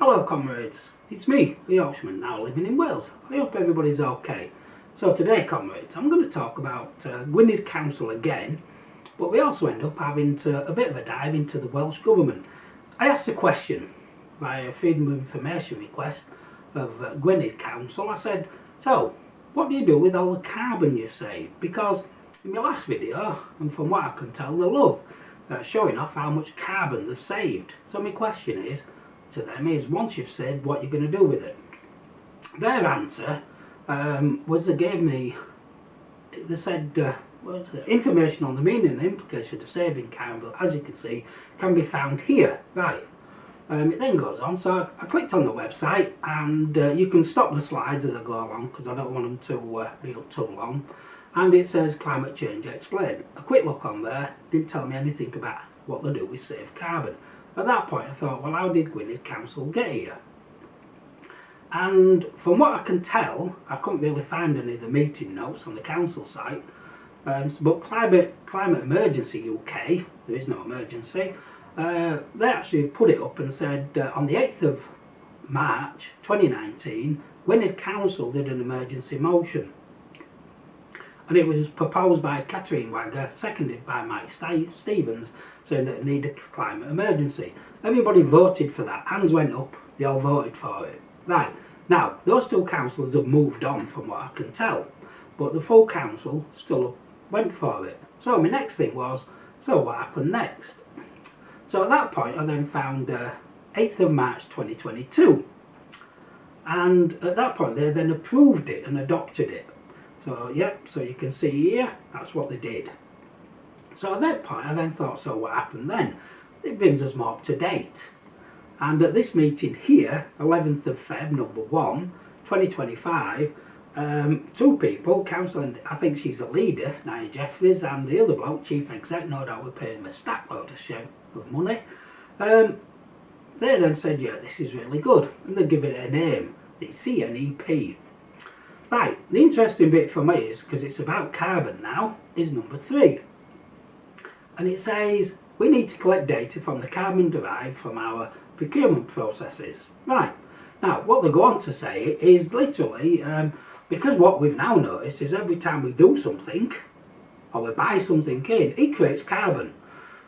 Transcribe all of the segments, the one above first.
Hello comrades, it's me, the Yorkshireman, now living in Wales. I hope everybody's okay. So today comrades, I'm going to talk about Gwynedd Council again, but we also end up having a bit of a dive into the Welsh Government. I asked a question via Freedom of Information request of Gwynedd Council. I said, so what do you do with all the carbon you've saved? Because in my last video, and from what I can tell, they love showing off how much carbon they've saved. So my question is to them is, once you've saved, what you're going to do with it? Their answer was they gave me, they said, information on the meaning and implication of saving carbon, as you can see, can be found here. Right. It then goes on, so I clicked on the website, and you can stop the slides as I go along because I don't want them to be up too long. And it says climate change explained. A quick look on there didn't tell me anything about what they do with save carbon. At that point I thought, well, how did Gwynedd Council get here? And from what I can tell, I couldn't really find any of the meeting notes on the council site, but Climate Emergency UK, there is no emergency, they actually put it up and said on the 8th of March 2019, Gwynedd Council did an emergency motion. And it was proposed by Catherine Wagger, seconded by Mike Stevens, saying that it needed a climate emergency. Everybody voted for that. Hands went up. They all voted for it. Right. Now, those two councillors have moved on from what I can tell. But the full council still went for it. So my next thing was, so what happened next? So at that point, I then found 8th of March 2022. And at that point, they then approved it and adopted it. So yep, so you can see here, that's what they did. So at that point I then thought, so what happened then? It brings us more up to date. And at this meeting here, 11th of Feb, number 1, 2025, two people, council, and I think she's a leader, Nia Jeffries, and the other bloke, chief exec, no doubt we're paying him a stack load of money. They then said, yeah, this is really good, and they give it a name, the CNEP. Right, the interesting bit for me is, because it's about carbon now, is number 3. And it says, we need to collect data from the carbon derived from our procurement processes. Right, now what they go on to say is literally, because what we've now noticed is every time we do something, or we buy something in, it creates carbon.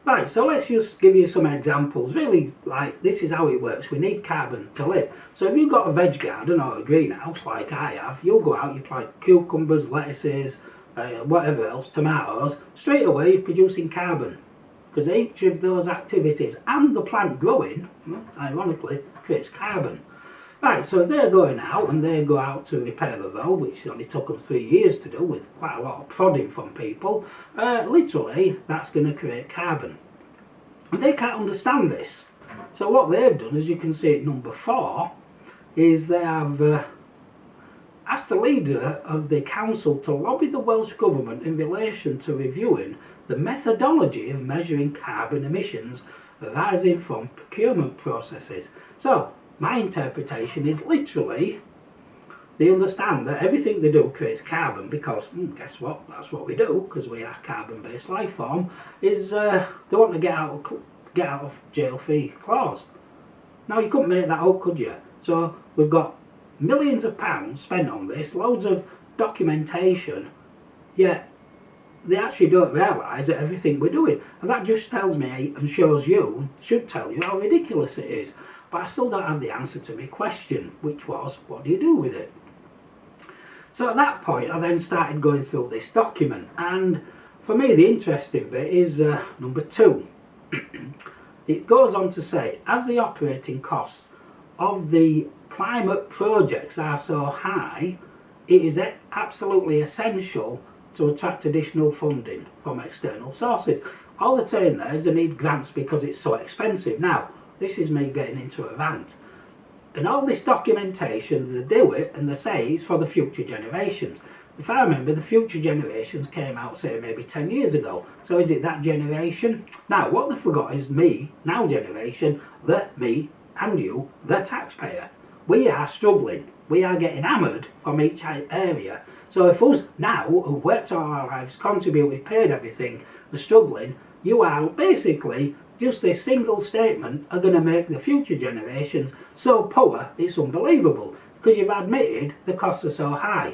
Right, so let's just give you some examples. Really, like, this is how it works. We need carbon to live. So if you've got a veg garden or a greenhouse like I have, you'll go out, you plant cucumbers, lettuces, whatever else, tomatoes, straight away you're producing carbon. Because each of those activities and the plant growing, ironically, creates carbon. Right, so if they're going out and they go out to repair a road, which only took them 3 years to do with quite a lot of prodding from people, literally that's going to create carbon. And they can't understand this. So what they've done, as you can see at number 4, is they have asked the leader of the council to lobby the Welsh Government in relation to reviewing the methodology of measuring carbon emissions arising from procurement processes. So my interpretation is literally they understand that everything they do creates carbon because, guess what, that's what we do because we are carbon-based life form, is they want to get out of jail-free clause. Now you couldn't make that up, could you? So we've got millions of pounds spent on this, loads of documentation, yet they actually don't realise that everything we're doing. And that just tells me and shows you, should tell you how ridiculous it is. But I still don't have the answer to my question, which was, what do you do with it? So at that point I then started going through this document, and for me the interesting bit is number 2. It goes on to say, as the operating costs of the climate projects are so high, it is absolutely essential to attract additional funding from external sources. All they're saying there is they need grants because it's so expensive. Now, this is me getting into a rant. And all this documentation, they do it and they say it's for the future generations. If I remember, the future generations came out, say, maybe 10 years ago. So is it that generation? Now, what they forgot is me, now generation, me and you, the taxpayer. We are struggling. We are getting hammered from each area. So if us now, who worked all our lives, contributed, paid everything, are struggling, you are basically just this single statement are going to make the future generations so poor it's unbelievable, because you've admitted the costs are so high.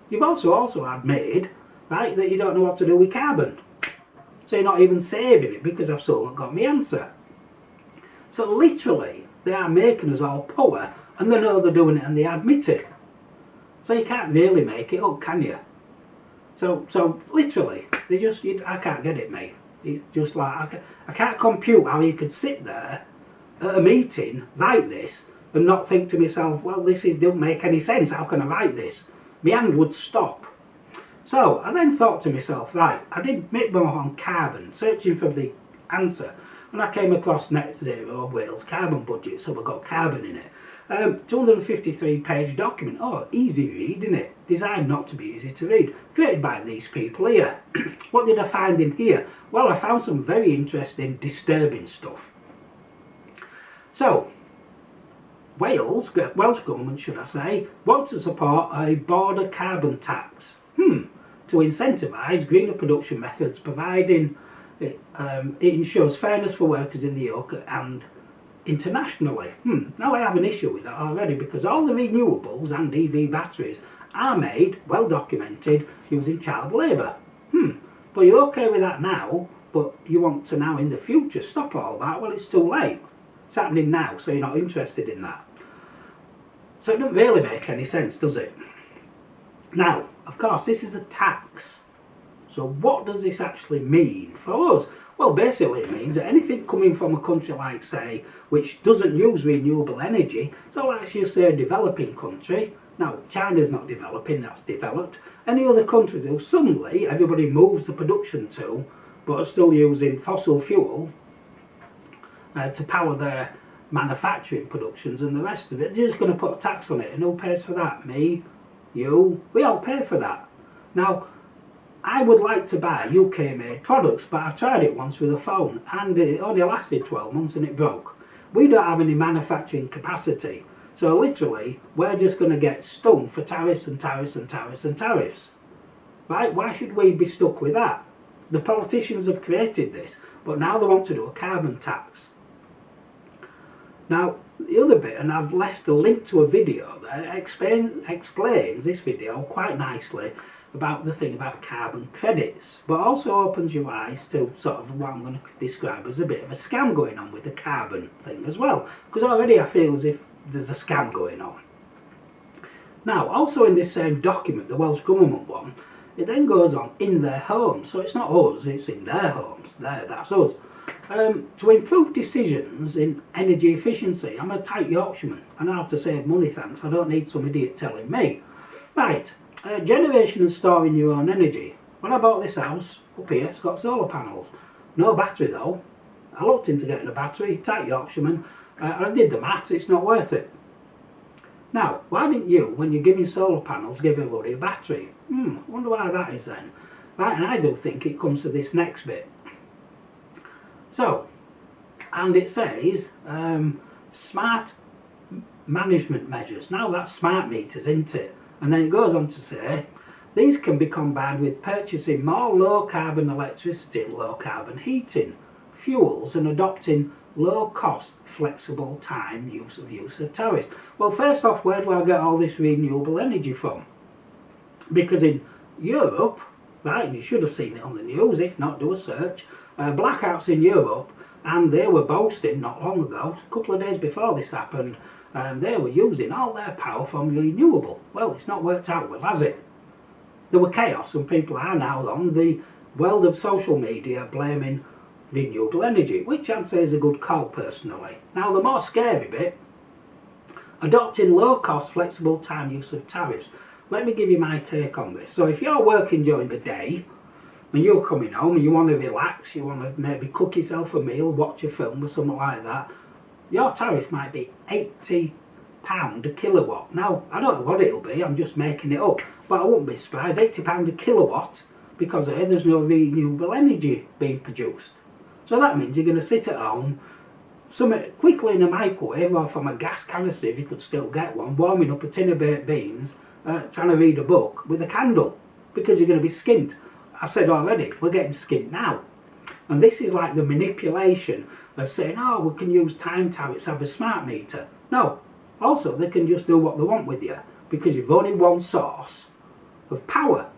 You've also admitted, right, that you don't know what to do with carbon. So you're not even saving it, because I've still not got my answer. So literally, they are making us all poor, and they know they're doing it and they admit it. So you can't really make it up, can you? So literally, I can't get it, mate. It's just like, I can't compute how you could sit there at a meeting, write this, and not think to myself, well, don't make any sense, how can I write this? My hand would stop. So I then thought to myself, right, I did a bit more on carbon, searching for the answer, and I came across Net Zero Wales carbon budget, so we've got carbon in it. 253-page document. Oh, easy read, isn't it? Designed not to be easy to read. Created by these people here. What did I find in here? Well, I found some very interesting, disturbing stuff. So, Welsh government, should I say, want to support a border carbon tax to incentivise greener production methods, providing it ensures fairness for workers in the UK and internationally. Now I have an issue with that already, because all the renewables and EV batteries are made, well documented, using child labour. But you're okay with that now, but you want to now in the future stop all that. Well, it's too late. It's happening now, so you're not interested in that. So it doesn't really make any sense, does it? Now, of course, this is a tax. So what does this actually mean for us? Well, basically it means that anything coming from a country like, say, which doesn't use renewable energy, so let's just say a developing country, now China's not developing, that's developed, any other countries who suddenly everybody moves the production to, but are still using fossil fuel to power their manufacturing productions and the rest of it, they're just going to put a tax on it, and who pays for that? Me? You? We all pay for that. Now, I would like to buy UK made products, but I've tried it once with a phone and it only lasted 12 months and it broke. We don't have any manufacturing capacity, so literally we're just going to get stung for tariffs and tariffs and tariffs and tariffs. Right? Why should we be stuck with that? The politicians have created this, but now they want to do a carbon tax. Now, the other bit, and I've left a link to a video that explains this video quite nicely about the thing about carbon credits, but also opens your eyes to sort of what I'm going to describe as a bit of a scam going on with the carbon thing as well, because already I feel as if there's a scam going on. Now, also in this same document, the Welsh Government one, it then goes on in their homes, so it's not us, it's in their homes, that's us. To improve decisions in energy efficiency. I'm a tight Yorkshireman, I know how to save money, thanks, I don't need some idiot telling me. Right. Generation and storing your own energy. When I bought this house up here, it's got solar panels. No battery though. I looked into getting a battery, tight Yorkshireman, I did the maths, it's not worth it. Now, why didn't you, when you're giving solar panels, give everybody a battery? Wonder why that is then. Right, and I do think it comes to this next bit. So, and it says, smart management measures. Now that's smart meters, isn't it? And then it goes on to say, these can be combined with purchasing more low carbon electricity and low carbon heating fuels and adopting low cost flexible time use of tariffs. Well, first off, where do I get all this renewable energy from? Because in Europe, right, and you should have seen it on the news, if not do a search, blackouts in Europe, and they were boasting not long ago, a couple of days before this happened, they were using all their power from renewable. Well, it's not worked out well, has it? There were chaos, and people are now on the world of social media blaming renewable energy, which I'd say is a good call personally. Now, the more scary bit, adopting low-cost flexible time use of tariffs. Let me give you my take on this. So if you're working during the day, and you're coming home and you want to relax, you want to maybe cook yourself a meal, watch a film or something like that, your tariff might be £80 a kilowatt. Now, I don't know what it'll be, I'm just making it up, but I wouldn't be surprised, £80 a kilowatt, because there's no renewable energy being produced. So that means you're going to sit at home, something quickly in a microwave or from a gas canister if you could still get one, warming up a tin of baked beans, trying to read a book with a candle, because you're going to be skint. I've said already, we're getting skint now. And this is like the manipulation of saying, oh, we can use time tariffs, have a smart meter. No, also they can just do what they want with you, because you've only one source of power.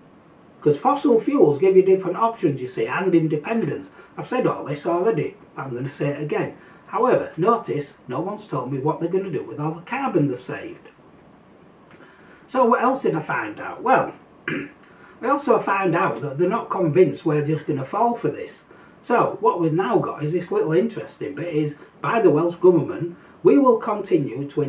Because fossil fuels give you different options, you see, and independence. I've said all this already, I'm going to say it again. However, notice no one's told me what they're going to do with all the carbon they've saved. So what else did I find out? Well, I also found out that they're not convinced we're just going to fall for this. So what we've now got is this little interesting bit is, by the Welsh Government, we will continue to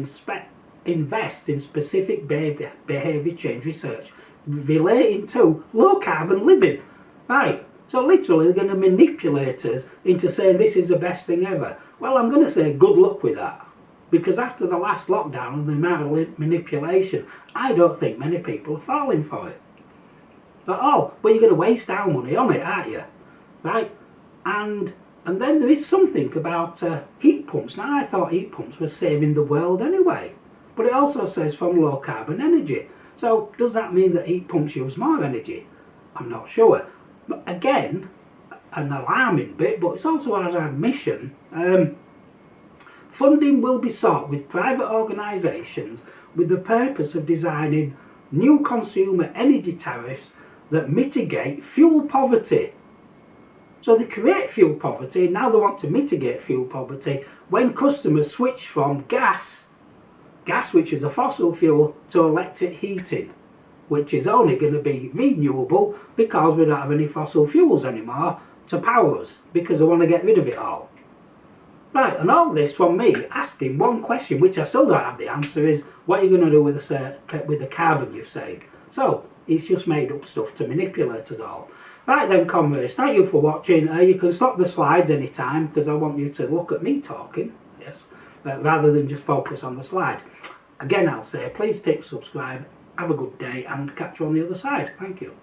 invest in specific behaviour change research relating to low carbon living. Right, so literally they're going to manipulate us into saying this is the best thing ever. Well, I'm going to say good luck with that, because after the last lockdown and the amount of manipulation, I don't think many people are falling for it at all. But you're going to waste our money on it, aren't you? Right? And then there is something about heat pumps. Now, I thought heat pumps were saving the world anyway, but it also says from low carbon energy. So does that mean that heat pumps use more energy? I'm not sure. But again, an alarming bit, but it's also our admission. Funding will be sought with private organisations with the purpose of designing new consumer energy tariffs that mitigate fuel poverty. So they create fuel poverty, now they want to mitigate fuel poverty when customers switch from gas, which is a fossil fuel, to electric heating, which is only going to be renewable because we don't have any fossil fuels anymore to power us, because they want to get rid of it all. Right, and all this from me asking one question, which I still don't have the answer, is what are you going to do with the carbon you've saved? So it's just made up stuff to manipulate us all. Right then, comrades, thank you for watching. You can stop the slides anytime, because I want you to look at me talking, yes, rather than just focus on the slide. Again, I'll say, please tick subscribe, have a good day, and catch you on the other side. Thank you.